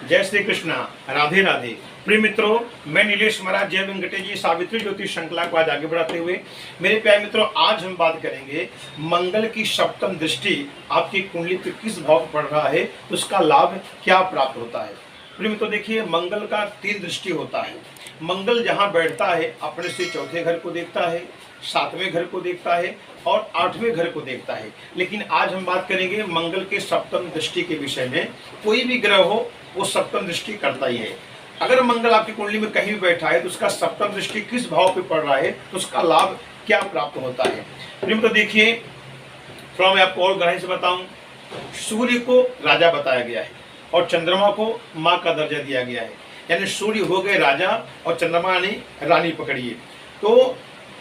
जय श्री कृष्णा, राधे राधे। प्रिय मित्रों, मैं नीलेश महाराज जय वेंकटेश जी सावित्री ज्योतिष श्रृंखला को आज आगे बढ़ाते हुए मेरे प्यारे मित्रों, आज हम बात करेंगे मंगल की सप्तम दृष्टि आपकी कुंडली पे किस भाव पर पड़ रहा है, उसका लाभ क्या प्राप्त होता है। प्रिय मित्रों देखिए, मंगल का 3 दृष्टि होता है। मंगल जहाँ बैठता है अपने से चौथे घर को देखता है, 7वें घर को देखता है और 8वें घर को देखता है। लेकिन आज हम बात करेंगे मंगल के सप्तम दृष्टि के विषय में। कोई भी ग्रह हो वो सप्तम दृष्टि करता ही है। अगर मंगल आपकी कुंडली में कहीं भी बैठा है तो उसका सप्तम दृष्टि किस भाव पे पड़ रहा है, तो उसका लाभ क्या प्राप्त होता है। तो देखिए, थोड़ा मैं आपको और गहराई से बताऊं। सूर्य को राजा बताया गया है और चंद्रमा को माँ का दर्जा दिया गया है, यानी सूर्य हो गए राजा और चंद्रमा यानी रानी पकड़िए। तो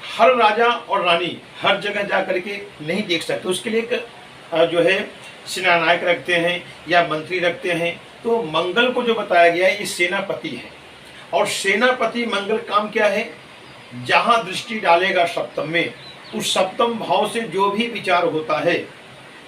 हर राजा और रानी हर जगह जा करके नहीं देख सकते, उसके लिए एक जो है सेनानायक रखते हैं या मंत्री रखते हैं। तो मंगल को जो बताया गया है ये सेनापति है, और सेनापति मंगल काम क्या है, जहां दृष्टि डालेगा सप्तम में, उस सप्तम भाव से जो भी विचार होता है,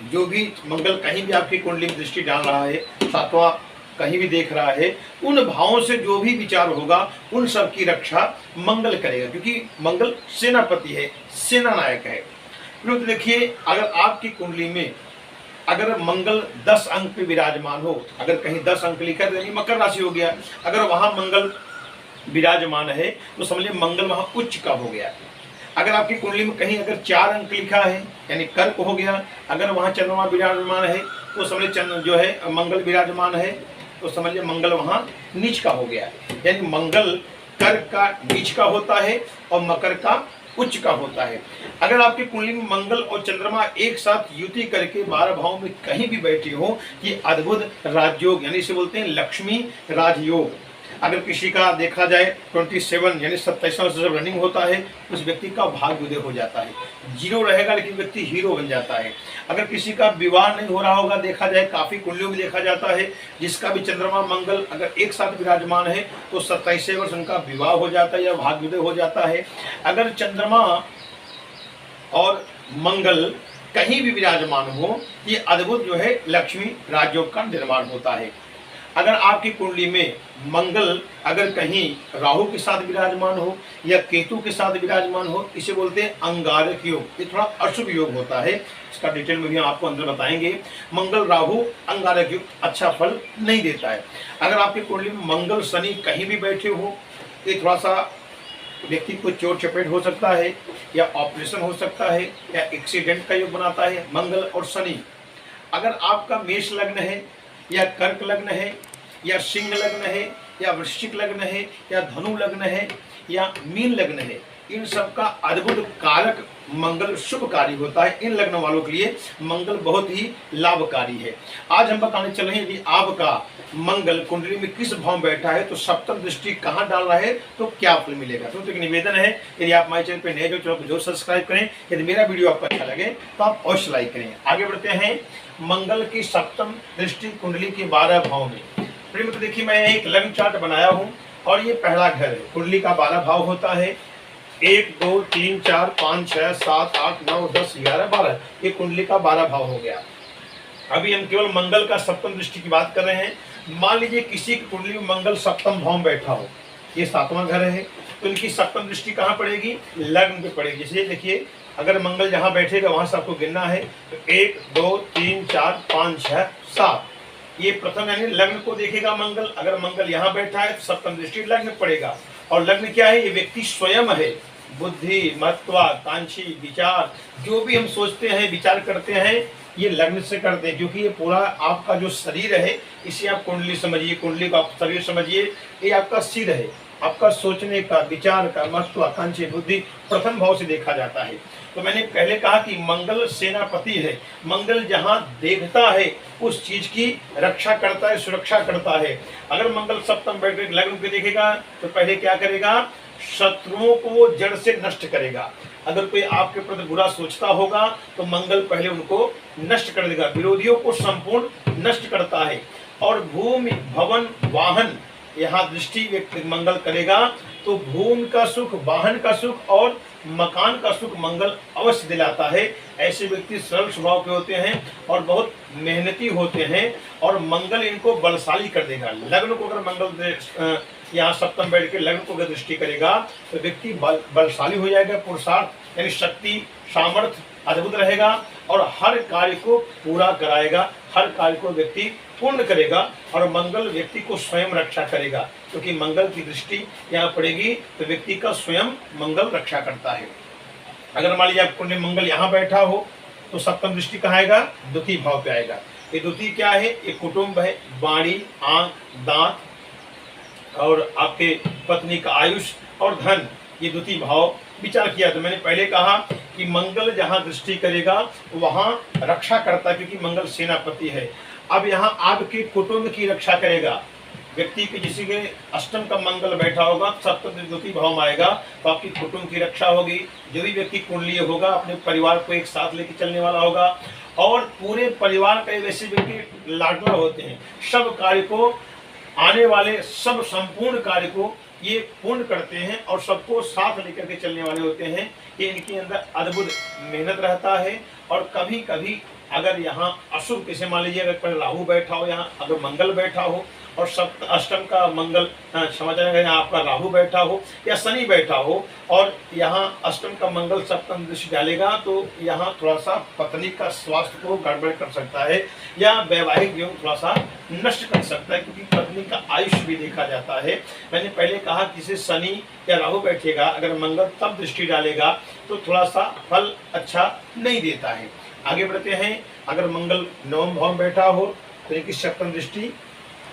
जो भी मंगल कहीं भी आपकी कुंडली में दृष्टि डाल रहा है, 7वां कहीं भी देख रहा है, उन भावों से जो भी विचार होगा उन सब की रक्षा मंगल करेगा, क्योंकि मंगल सेनापति है, सेनानायक है। तो देखिए, अगर आपकी कुंडली में अगर मंगल 10 अंक पे विराजमान हो, अगर कहीं 10 अंक लिखा है मकर राशि हो गया, अगर वहां मंगल विराजमान है तो समझिए मंगल वहां उच्च का हो गया। अगर आपकी कुंडली में कहीं अगर 4 अंक लिखा है यानी कर्क हो गया, अगर वहां चंद्रमा विराजमान है तो समझिए चंद्र जो है मंगल विराजमान है तो समझिए मंगल वहां नीच का हो गया। यानी मंगल कर्क का नीच का होता है और मकर का उच्च का होता है। अगर आपकी कुंडली में मंगल और चंद्रमा एक साथ युति करके 12 भाव में कहीं भी बैठे हो, ये अद्भुत राजयोग यानी इसे बोलते हैं लक्ष्मी राजयोग। अगर किसी का देखा जाए 27 यानी 27वां से जब रनिंग होता है उस व्यक्ति का भाग्य उदय हो जाता है। 0 रहेगा लेकिन व्यक्ति हीरो बन जाता है। अगर किसी का विवाह नहीं हो रहा होगा, देखा जाए काफी कुंडलियों में देखा जाता है, जिसका भी चंद्रमा मंगल अगर एक साथ विराजमान है तो 27वें वर्ष उनका विवाह हो जाता है या भाग्य उदय हो जाता है। अगर चंद्रमा और मंगल कहीं भी विराजमान हो, ये अद्भुत जो है लक्ष्मी राजयोग का निर्माण होता है। अगर आपकी कुंडली में मंगल अगर कहीं राहु के साथ विराजमान हो या केतु के साथ विराजमान हो, इसे बोलते हैं अंगारक योग। ये थोड़ा अशुभ योग होता है, इसका डिटेल में भी हम आपको अंदर बताएंगे। मंगल राहु अंगारक योग अच्छा फल नहीं देता है। अगर आपकी कुंडली में मंगल शनि कहीं भी बैठे हो, ये थोड़ा सा व्यक्ति को चोट चपेट हो सकता है या ऑपरेशन हो सकता है या एक्सीडेंट का योग बनाता है मंगल और शनि। अगर आपका मेष लग्न है या कर्क लग्न है या सिंह लग्न है या वृश्चिक लग्न है या धनु लग्न है या मीन लग्न है, इन सब का अद्भुत कारक मंगल शुभकारी होता है। इन लग्न वालों के लिए मंगल बहुत ही लाभकारी है। आज हम बताने चल रहे हैं यदि आपका मंगल कुंडली में किस भाव में बैठा है तो सप्तम दृष्टि कहाँ डाल रहा है तो क्या फल मिलेगा। तो एक निवेदन है, यदि आप हमारे चैनल पर नए हो तो जरूर सब्सक्राइब करें। यदि मेरा वीडियो आपको अच्छा लगे तो आप अवश्य लाइक करें। आगे बढ़ते हैं। मंगल की सप्तम दृष्टि कुंडली के 12 भाव में। प्रिय मित्र देखिए, मैं एक लग्न चार्ट बनाया हूँ और ये पहला घर है। कुंडली का 12 भाव होता है, 1 2 3 4 5 6 7 8 9 10 11 12। ये कुंडली का 12 भाव हो गया। अभी हम केवल मंगल का सप्तम दृष्टि की बात कर रहे हैं। मान लीजिए किसी की कुंडली में मंगल सप्तम भाव में बैठा हो, ये 7वां घर है, तो इनकी सप्तम दृष्टि कहाँ पड़ेगी, लग्न पे पड़ेगी। जैसे देखिए, अगर मंगल जहाँ बैठेगा वहां से आपको गिनना है तो 1 2 3 4 5 6 7। ये प्रथम यानी लग्न को देखेगा मंगल। अगर मंगल यहाँ बैठा है तो सप्तम दृष्टि लग्न पड़ेगा। और लग्न क्या है, ये व्यक्ति स्वयं है। बुद्धि, महत्वाकांक्षी, विचार, जो भी हम सोचते हैं विचार करते हैं ये लग्न से करते हैं, क्योंकि ये पूरा आपका जो शरीर है इसे आप कुंडली समझिए, कुंडली का आप शरीर समझिए, ये आपका सिर है। आपका सोचने का, विचार का, महत्वाकांक्षी, बुद्धि प्रथम भाव से देखा जाता है। तो मैंने पहले कहा कि मंगल सेनापति है। मंगल जहां देखता है उस चीज की रक्षा करता है, सुरक्षा करता है। अगर मंगल सप्तम बैठ कर लग्न पे देखेगा तो पहले क्या करेगा, शत्रुओं को जड़ से नष्ट करेगा। अगर कोई आपके प्रति बुरा सोचता होगा तो मंगल पहले उनको नष्ट कर देगा, विरोधियों को संपूर्ण नष्ट करता है। और भूमि, भवन, वाहन, यहाँ दृष्टि व्यक्ति मंगल करेगा तो भूमि का सुख, वाहन का सुख और मकान का सुख मंगल अवश्य दिलाता है। ऐसे व्यक्ति सरल स्वभाव के होते हैं और बहुत मेहनती होते हैं और मंगल इनको बलशाली कर देगा। लग्न को अगर मंगल यहाँ सप्तम बैठ के लग्न को अगर दृष्टि करेगा तो व्यक्ति बलशाली हो जाएगा। पुरुषार्थ यानी शक्ति सामर्थ्य अद्भुत रहेगा और हर कार्य को पूरा कराएगा, हर कार्य को व्यक्ति पूर्ण करेगा और मंगल व्यक्ति को स्वयं रक्षा करेगा, क्योंकि मंगल की दृष्टि यहाँ पड़ेगी तो व्यक्ति का स्वयं मंगल रक्षा करता है। अगर मान लीजिए आपको मंगल यहाँ बैठा हो तो सप्तम दृष्टि कहाँ आएगा? द्वितीय भाव पे आएगा। ये द्वितीय क्या है? ये कुटुंब है, वाणी, आंख, दांत और आपके पत्नी का आयुष और धन, ये द्वितीय भाव विचार किया। तो मैंने पहले कहा कि मंगल जहां दृष्टि करेगा वहां रक्षा करता है, क्योंकि मंगल सेनापति है। अब यहाँ आपके कुटुंब की रक्षा करेगा। व्यक्ति के किसी के अष्टम का मंगल बैठा होगा, सप्तम द्वितीय भाव में आएगा तो आपकी कुटुंब की रक्षा होगी। जो भी व्यक्ति कुंडलीय होगा अपने परिवार को एक साथ लेकर चलने वाला होगा और पूरे परिवार के वैसे व्यक्ति लाडला होते हैं। सब कार्य को आने वाले सब संपूर्ण कार्य को ये पूर्ण करते हैं और सबको साथ लेकर के चलने वाले होते हैं। ये इनके अंदर अद्भुत मेहनत रहता है। और कभी कभी अगर यहाँ अशुभ, कैसे मान लीजिए अगर राहु बैठा हो, यहाँ अगर मंगल बैठा हो और सप्त अष्टम का मंगल समाचार यहाँ आपका राहु बैठा हो या शनि बैठा हो और यहाँ अष्टम का मंगल सप्तम दृष्टि डालेगा तो यहाँ थोड़ा सा पत्नी का स्वास्थ्य को गड़बड़ कर सकता है या वैवाहिक जीवन थोड़ा सा नष्ट कर सकता है, क्योंकि पत्नी का आयुष भी देखा जाता है। मैंने पहले कहा किसी शनि या राहु बैठेगा अगर मंगल तब दृष्टि डालेगा तो थोड़ा सा फल अच्छा नहीं देता है। आगे बढ़ते हैं। अगर मंगल नवम भाव में बैठा हो तो इनकी सप्तम दृष्टि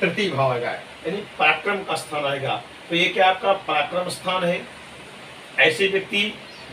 तृतीय भाव आएगा, यानी पराक्रम का स्थान आएगा। तो ये क्या आपका पराक्रम स्थान है। ऐसे व्यक्ति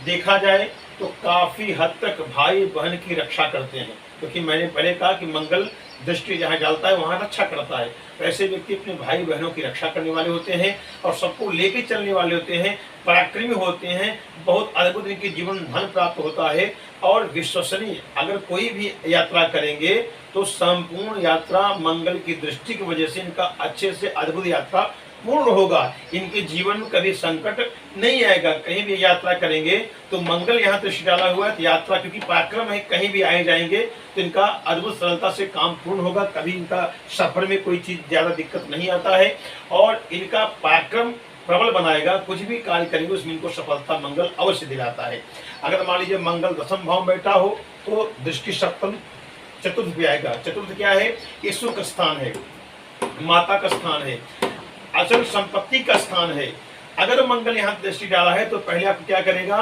देखा जाए तो काफी हद तक भाई बहन की रक्षा करते हैं, क्योंकि मैंने पहले कहा कि मंगल दृष्टि जहाँ डालता है वहाँ रक्षा करता है। तो ऐसे व्यक्ति अपने भाई बहनों की रक्षा करने वाले होते हैं और सबको लेके चलने वाले होते हैं, पराक्रमी होते हैं, बहुत अद्भुत इनके जीवन धन प्राप्त होता है और विश्वसनीय। अगर कोई भी यात्रा करेंगे तो संपूर्ण यात्रा मंगल की दृष्टि की वजह से इनका अच्छे से अद्भुत यात्रा पूर्ण होगा। इनके जीवन में कभी संकट नहीं आएगा। कहीं भी यात्रा करेंगे तो मंगल यहाँ दृष्टि डाला हुआ है तो यात्रा, क्योंकि पराक्रम है, कहीं भी आए जाएंगे तो इनका अद्भुत सरलता से काम पूर्ण होगा। कभी इनका सफर में कोई चीज ज्यादा दिक्कत नहीं आता है और इनका पराक्रम प्रबल बनाएगा। कुछ भी कार्य करेंगे उसमें इनको सफलता मंगल अवश्य दिलाता है। अगर मान लीजिए मंगल दशम भाव में बैठा हो तो दृष्टि सप्तम चतुर्थ पे आएगा। चतुर्थ क्या है? ये सुख स्थान है, माता का स्थान है, अचल संपत्ति का स्थान है। अगर मंगल यहाँ दृष्टि डाला है तो पहले आप क्या करेगा?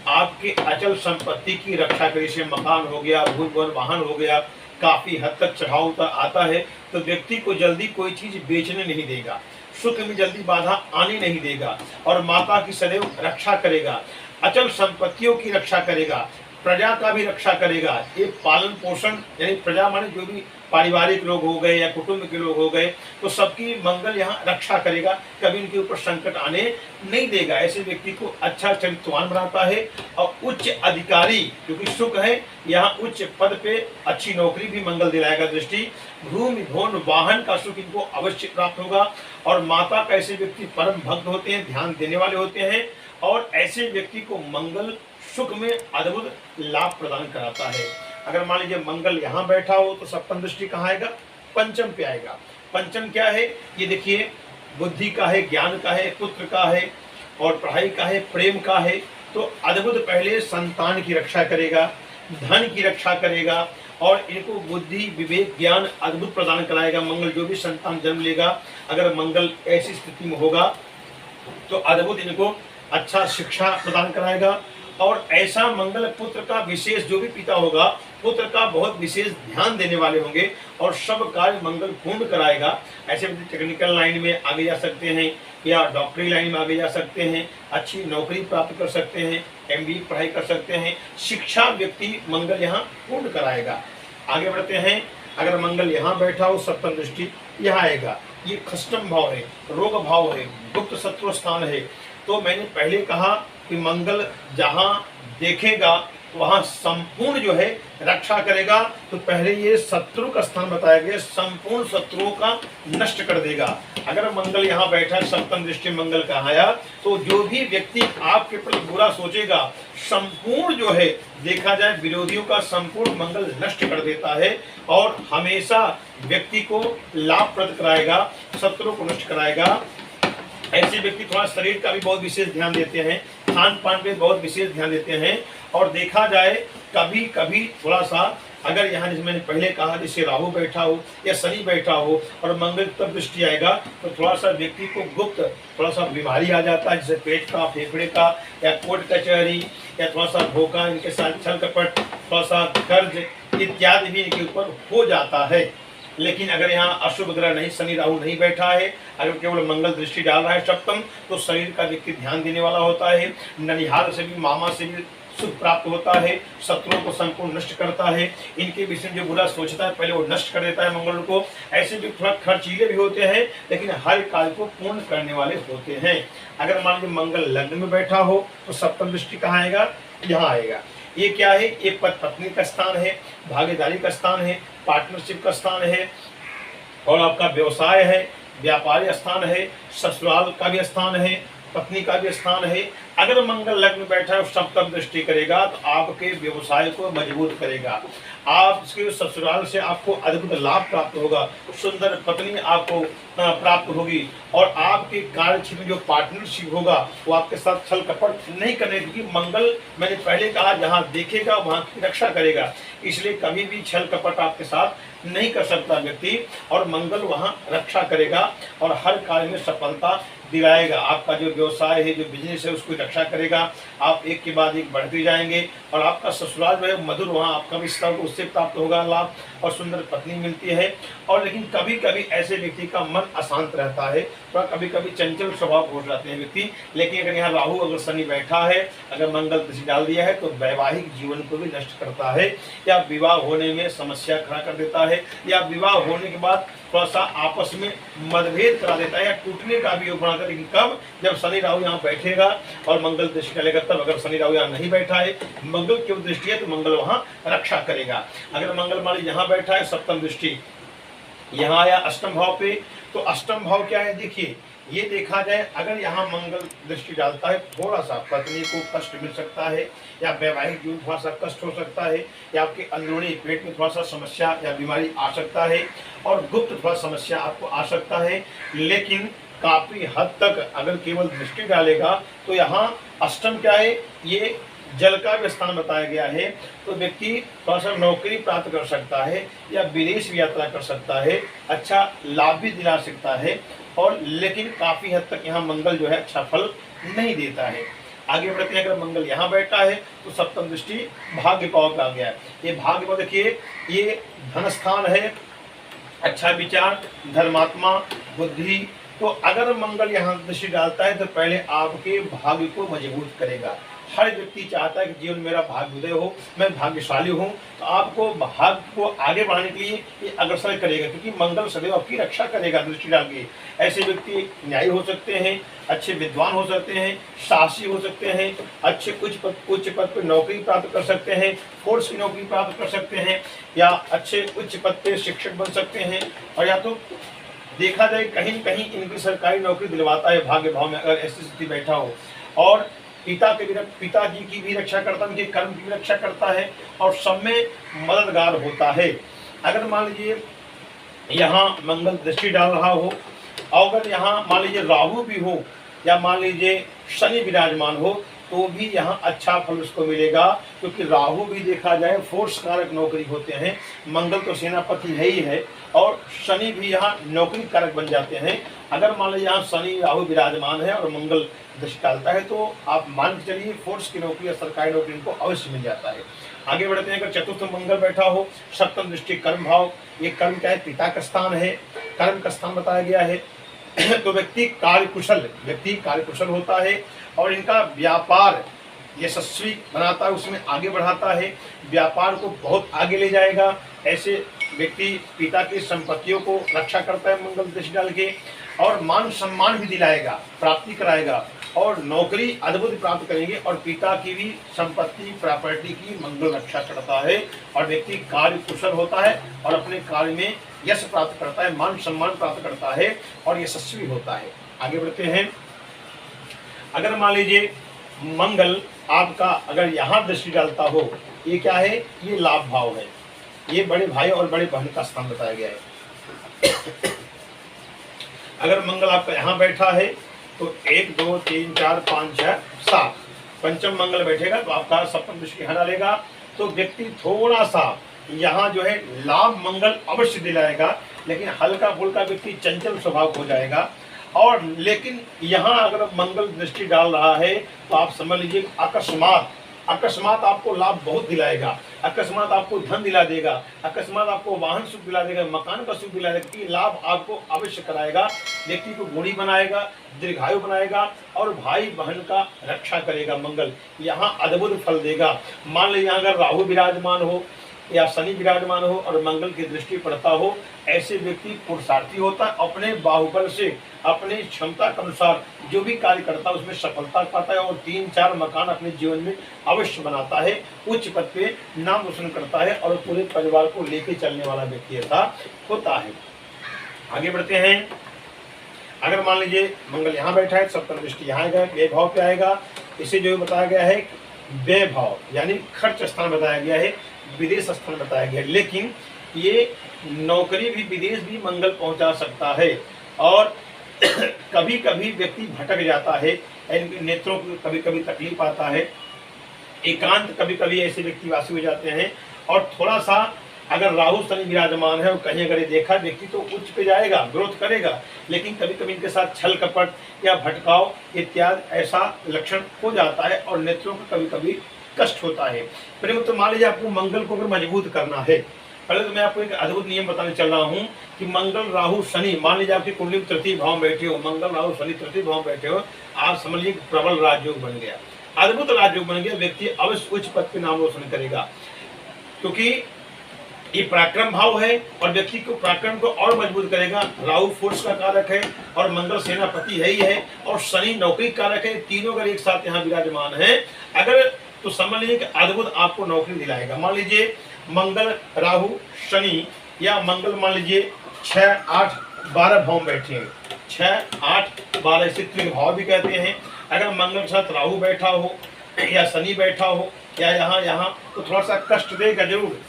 आपके अचल संपत्ति की रक्षा करें। जैसे मकान हो गया, भूमि भवन वाहन हो गया, काफी हद तक चढ़ाव उतार आता है तो व्यक्ति को जल्दी कोई चीज बेचने नहीं देगा, सुख में जल्दी बाधा आने नहीं देगा और माता की सदैव रक्षा करेगा, अचल संपत्तियों की रक्षा करेगा, प्रजा का भी रक्षा करेगा। ये पालन पोषण यानी प्रजा माने जो भी पारिवारिक लोग हो गए या कुटुंब के लोग हो गए तो सबकी मंगल यहाँ रक्षा करेगा, कभी इनके ऊपर संकट आने नहीं देगा। ऐसे व्यक्ति को अच्छा चरित्रवान बनाता है और उच्च अधिकारी, क्योंकि सुख है यहाँ उच्च पद पे अच्छी नौकरी भी मंगल दिलाएगा। दृष्टि भूमि भवन वाहन का सुख इनको अवश्य प्राप्त होगा और माता का ऐसे व्यक्ति परम भक्त होते हैं, ध्यान देने वाले होते हैं और ऐसे व्यक्ति को मंगल सुख में अद्भुत लाभ प्रदान कराता है। अगर मान लीजिए मंगल यहाँ बैठा हो तो सप्तम दृष्टि कहाँ आएगा? पंचम पे आएगा। पंचम क्या है? ये देखिए बुद्धि का है, ज्ञान का है, पुत्र का है और पढ़ाई का है, प्रेम का है। तो अद्भुत पहले संतान की रक्षा करेगा, धन की रक्षा करेगा और इनको बुद्धि विवेक ज्ञान अद्भुत प्रदान कराएगा। मंगल जो भी संतान जन्म लेगा अगर मंगल ऐसी स्थिति में होगा तो अद्भुत इनको अच्छा शिक्षा प्रदान कराएगा और ऐसा मंगल पुत्र का विशेष, जो भी पिता होगा पुत्र का बहुत विशेष ध्यान देने वाले होंगे और सब कार्य मंगल पूर्ण कराएगा। ऐसे टेक्निकल लाइन में आगे जा सकते हैं या डॉक्टरी लाइन में आगे जा सकते हैं, अच्छी नौकरी प्राप्त कर सकते हैं, MBA पढ़ाई कर सकते हैं। शिक्षा व्यक्ति मंगल यहाँ पूर्ण कराएगा। आगे बढ़ते हैं। अगर मंगल यहाँ बैठा हो सप्तम दृष्टि यहाँ आएगा। ये खष्टम भाव है, रोग भाव है, गुप्त शत्रु स्थान है। तो मैंने पहले कहा कि मंगल जहाँ देखेगा वहाँ संपूर्ण जो है रक्षा करेगा तो पहले ये शत्रु का स्थान बताया गया, संपूर्ण शत्रुओं का नष्ट कर देगा। अगर मंगल यहाँ बैठा, सप्तम दृष्टि मंगल का आया, तो जो भी व्यक्ति आपके प्रति बुरा सोचेगा, संपूर्ण जो है देखा जाए विरोधियों का संपूर्ण मंगल नष्ट कर देता है और हमेशा व्यक्ति को लाभप्रद कराएगा, शत्रु को नष्ट कराएगा। ऐसे व्यक्ति थोड़ा शरीर का भी बहुत विशेष ध्यान देते हैं, खान पान पे बहुत विशेष ध्यान देते हैं। और देखा जाए कभी कभी थोड़ा सा अगर यहाँ जैसे मैंने पहले कहा जैसे राहु बैठा हो या शनि बैठा हो और मंगल तब दृष्टि आएगा तो थोड़ा सा व्यक्ति को गुप्त थोड़ा सा बीमारी आ जाता है, जैसे पेट का, फेफड़े का या कोर्ट कचहरी या थोड़ा सा धोखा, इनके साथ छल कपट, थोड़ा सा कर्ज इत्यादि भी इनके ऊपर हो जाता है। लेकिन अगर यहाँ अशुभ ग्रह नहीं, शनि राहु नहीं बैठा है, अगर केवल मंगल दृष्टि डाल रहा है सप्तम, तो शरीर का व्यक्ति ध्यान देने वाला होता है, ननिहाल से भी, मामा से भी सुख प्राप्त होता है, शत्रुओं को संपूर्ण नष्ट करता है, इनके विषय जो बुरा सोचता है पहले वो नष्ट कर देता है मंगल को। ऐसे भी थोड़ा खर्चीले भी होते हैं लेकिन हर कार्य को पूर्ण करने वाले होते हैं। अगर मान लीजिए मंगल लग्न में बैठा हो तो सप्तम दृष्टि कहाँ आएगा, यहाँ आएगा। ये क्या है, ये पति पत्नी का स्थान है, भागीदारी का स्थान है, पार्टनरशिप का स्थान है और आपका व्यवसाय है, व्यापारी स्थान है, ससुराल का भी स्थान है, पत्नी का भी स्थान है। अगर मंगल लग्न में बैठा है सप्तम दृष्टि करेगा तो आपके व्यवसाय को मजबूत करेगा, आपके ससुराल से आपको अद्भुत लाभ प्राप्त होगा, सुंदर पत्नी आपको प्राप्त होगी और आपके कार्य क्षेत्र में जो पार्टनरशिप होगा वो आपके साथ छल कपट नहीं करने, क्योंकि मंगल मैंने पहले कहा जहाँ देखेगा वहाँ की रक्षा करेगा, इसलिए कभी भी छल कपट आपके साथ नहीं कर सकता व्यक्ति और मंगल वहाँ रक्षा करेगा और हर कार्य में सफलता दिलाएगा। आपका जो व्यवसाय है, जो बिजनेस है, उसको रक्षा करेगा, आप एक के बाद एक बढ़ते जाएंगे और आपका ससुराल जो है मधुर, वहाँ आपका भी स्तर उससे प्राप्त होगा लाभ और सुंदर पत्नी मिलती है। और लेकिन कभी कभी ऐसे व्यक्ति का मन अशांत रहता है, थोड़ा कभी कभी चंचल स्वभाव हो जाते हैं व्यक्ति। लेकिन अगर यहाँ राहु अगर शनि बैठा है, अगर मंगल दृष्टि डाल दिया है तो वैवाहिक जीवन को भी नष्ट करता है या विवाह होने में समस्या खड़ा कर देता है या विवाह होने के बाद थोड़ा सा आपस में मतभेद करा देता है या टूटने का भी योग बनाता है। लेकिन कब, जब शनि राहु यहाँ बैठेगा और मंगल दृष्टि डालेगा तब। अगर शनि राहु यहाँ नहीं बैठा है, मंगल की दृष्टि है तो मंगल वहाँ रक्षा करेगा। अगर मंगल मान लीजिए यहाँ बैठा है सप्तम दृष्टि यहाँ आया अष्टम भाव पे, तो अष्टम भाव क्या है देखिए, ये देखा जाए अगर यहाँ मंगल दृष्टि डालता है थोड़ा सा पत्नी को कष्ट मिल सकता है या वैवाहिक जीवन थोड़ा सा कष्ट हो सकता है या आपके अंदरूनी पेट में थोड़ा सा समस्या या बीमारी आ सकता है और गुप्त थोड़ा समस्या आपको आ सकता है। लेकिन काफी हद तक अगर केवल दृष्टि डालेगा तो यहाँ अष्टम क्या है, ये जल का भी स्थान बताया गया है, तो व्यक्ति थोड़ा सा नौकरी प्राप्त कर सकता है या विदेश यात्रा कर सकता है, अच्छा लाभ भी दिला सकता है और लेकिन काफी हद तक यहाँ मंगल जो है अच्छा फल नहीं देता है। आगे बढ़ते हैं, अगर मंगल यहाँ बैठा है तो सप्तम दृष्टि भाग्य भाव का आ गया है। ये भाग्य भाव देखिए, ये धन स्थान है, अच्छा विचार, धर्मात्मा, बुद्धि। तो अगर मंगल यहाँ दृष्टि डालता है तो पहले आपके भाग्य को मजबूत करेगा। हर व्यक्ति चाहता है कि जीवन मेरा भाग्योदय हो, मैं भाग्यशाली हूँ, तो आपको भाग्य को आगे बढ़ाने के लिए ये अग्रसर करेगा, क्योंकि मंगल सदैव आपकी रक्षा करेगा दृष्टि डाल के। ऐसे व्यक्ति न्यायी हो सकते हैं, अच्छे विद्वान हो सकते हैं, साहसी हो सकते हैं, अच्छे उच्च पद पर नौकरी प्राप्त कर सकते हैं, फोर्स की नौकरी प्राप्त कर सकते हैं या अच्छे उच्च पद पर शिक्षक बन सकते हैं और या तो देखा जाए कहीं न कहीं इनकी सरकारी नौकरी दिलवाता है भाग्य भाव में अगर ऐसी स्थिति बैठा हो। और पिताजी की भी रक्षा करता है, उनके कर्म की भी रक्षा करता है और सब में मददगार होता है। अगर मान लीजिए यहाँ मंगल दृष्टि डाल रहा हो और अगर यहाँ मान लीजिए राहु भी हो या मान लीजिए शनि विराजमान हो तो भी यहाँ अच्छा फल उसको मिलेगा, क्योंकि राहु भी देखा जाए फोर्स कारक नौकरी होते हैं, मंगल तो सेनापति है ही है और शनि भी यहाँ नौकरी कारक बन जाते हैं। अगर मान लीजिए यहाँ शनि राहु विराजमान है और मंगल दृष्टि डालता है तो आप मान के चलिए फोर्स की नौकरी या सरकारी नौकरी इनको अवश्य मिल जाता है। आगे बढ़ते हैं, अगर चतुर्थ मंगल बैठा हो सप्तम दृष्टि कर्म भाव, ये कर्म क्या है, पिता का स्थान है, कर्म का स्थान बताया गया है तो व्यक्ति कार्यकुशल होता है और इनका व्यापार यशस्वी बनाता है, उसमें आगे बढ़ाता है, व्यापार को बहुत आगे ले जाएगा। ऐसे व्यक्ति पिता की संपत्तियों को रक्षा करता है मंगल दृष्टि डाल के और मान सम्मान भी दिलाएगा, प्राप्ति कराएगा, और नौकरी अद्भुत प्राप्त करेंगे और पिता की भी संपत्ति प्रॉपर्टी की मंगल रक्षा करता है और व्यक्ति कार्य कुशल होता है और अपने कार्य में यश प्राप्त करता है, मान सम्मान प्राप्त करता है और यशस्वी होता है। आगे बढ़ते हैं। अगर मान लीजिए मंगल आपका अगर यहाँ दृष्टि डालता हो, ये क्या है, ये लाभ भाव है, ये बड़े भाई और बड़े बहन का स्थान बताया गया है। अगर मंगल आपका यहाँ बैठा है तो 1 2 3 4 5 6 7 पंचम मंगल बैठेगा तो आपका सप्तम दृष्टि यहाँ डालेगा, तो व्यक्ति थोड़ा सा यहाँ जो है लाभ मंगल अवश्य दिलाएगा, लेकिन हल्का फुल्का व्यक्ति चंचल स्वभाव हो जाएगा। और लेकिन यहाँ अगर मंगल दृष्टि डाल रहा है तो आप समझ लीजिए अकस्मात आपको लाभ बहुत दिलाएगा, अकस्मात आपको धन दिला देगा, अकस्मात आपको वाहन सुख दिला देगा, मकान का सुख दिला देगा। ये लाभ आपको अवश्य कराएगा, व्यक्ति को गुणी बनाएगा, दीर्घायु बनाएगा और भाई बहन का रक्षा करेगा। मंगल यहाँ अद्भुत फल देगा। मान लीजिए अगर राहु विराजमान हो या शनि विराजमान हो और मंगल की दृष्टि पड़ता हो, ऐसे व्यक्ति पुरुषार्थी होता है, अपने बाहुबल से अपने क्षमता के अनुसार जो भी कार्य करता है उसमें सफलता पाता है और 3-4 मकान अपने जीवन में अवश्य बनाता है, उच्च पद पे नाम रोशन करता है और पूरे परिवार को लेके चलने वाला व्यक्ति ऐसा होता है। आगे बढ़ते हैं। अगर मान लीजिए मंगल यहाँ बैठा है, सप्तम दृष्टि यहाँ आएगा, व्यय भाव पे आएगा, इसे जो बताया गया है व्यय भाव यानी खर्च स्थान बताया गया है, विदेश स्थान बताया गया है। लेकिन ये नौकरी भी विदेश भी मंगल पहुंचा सकता है और कभी कभी व्यक्ति भटक जाता है, नेत्रों को कभी कभी तकलीफ आता है, एकांत कभी कभी ऐसे व्यक्ति वासी हो जाते हैं। और थोड़ा सा अगर राहु शनि विराजमान है और कहीं अगर ये देखा व्यक्ति तो उच्च पे जाएगा, ग्रोथ करेगा, लेकिन कभी कभी इनके साथ छल कपट या भटकाव इत्यादि ऐसा लक्षण हो जाता है और नेत्रों को कभी कभी कष्ट होता है। प्रेम तो मान लीजिए आपको मंगल को अगर मजबूत करना है, पहले तो मैं आपको एक अद्भुत नियम बताने चल रहा हूँ कि मंगल राहु शनि, मान लीजिए आपकी कुंडली में तृतीय भाव बैठे हो, मंगल राहु शनि तृतीय भाव बैठे हो, आप समझ लीजिए प्रबल राजयोग बन गया, अद्भुत राजयोग बन गया, व्यक्ति अवश्य उच्च पद पे नाम रोशन करेगा, क्योंकि ये पराक्रम भाव है और व्यक्ति को पराक्रम को और मजबूत करेगा। राहु फोर्स का कारक है और मंगल सेनापति है ही है और शनि नौकरी कारक है, तीनों अगर एक साथ यहाँ विराजमान है अगर तो समझ लीजिए कि अद्भुत आपको नौकरी दिलाएगा। मान लीजिए मंगल राहु शनि या मंगल मान लीजिए 6 8 12 भाव बैठे हैं, 6 8 12 इसे त्रिभाव भी कहते हैं। अगर मंगल के साथ राहु बैठा हो या शनि बैठा हो या यहाँ तो थोड़ा सा कष्ट देगा, जरूर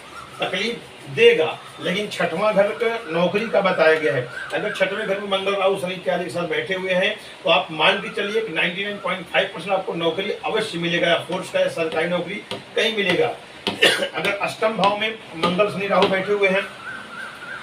तकलीफ देगा, लेकिन छठवां घर का नौकरी का बताया गया है। अगर छठवें घर में मंगल राहु शनि इत्यादि के साथ बैठे हुए हैं तो आप मान के चलिए कि 99.5% आपको नौकरी अवश्य मिलेगा, फोर्स का या सरकारी नौकरी कहीं मिलेगा। अगर अष्टम भाव में मंगल शनि राहु बैठे हुए हैं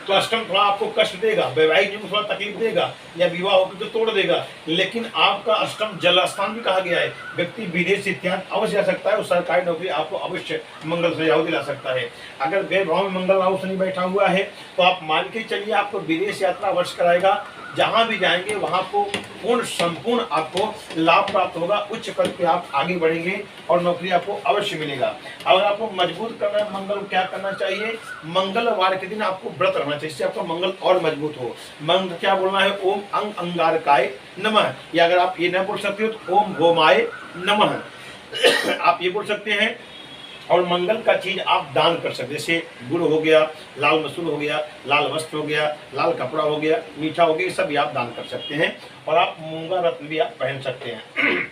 तो अष्टम थोड़ा आपको कष्ट देगा, वैवाहिक जीवन में थोड़ा तकलीफ देगा या विवाह होकर तो तोड़ देगा, लेकिन आपका अष्टम जल स्थान भी कहा गया है, व्यक्ति विदेश इत्यादि अवश्य जा सकता है और सरकारी नौकरी आपको अवश्य मंगल से राहु दिला सकता है। अगर व्यय भाव में मंगल राहु शनि बैठा हुआ है तो आप मान के चलिए आपको विदेश यात्रा अवश्य कराएगा, जहां भी जाएंगे वहां को पूर्ण संपूर्ण आपको लाभ प्राप्त होगा, उच्च पद पे आप आगे बढ़ेंगे और नौकरी आपको अवश्य मिलेगा। अगर आपको मजबूत करना है मंगल को क्या करना चाहिए, मंगलवार के दिन आपको व्रत रहना चाहिए, इससे आपका मंगल और मजबूत हो। मंत्र क्या बोलना है, ओम अंग अंगारकाय नमः, या अगर आप ये न बोल सकते हो तो ओम गोमाय नमः आप ये बोल सकते हैं। और मंगल का चीज आप दान कर सकते, जैसे गुड़ हो गया, लाल मसूर हो गया, लाल वस्त्र हो गया, लाल कपड़ा हो गया, मीठा हो गया, ये सब भी आप दान कर सकते हैं। और आप मूंगा रत्न भी आप पहन सकते हैं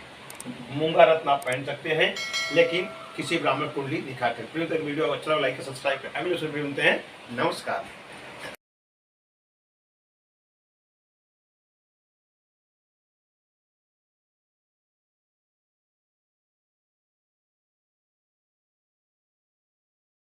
मूंगा रत्न आप पहन सकते हैं, लेकिन किसी ब्राह्मण कुंडली दिखाकर। वीडियो अच्छा लाइक सब्सक्राइब कर, अगले वीडियो मिलते हैं। नमस्कार।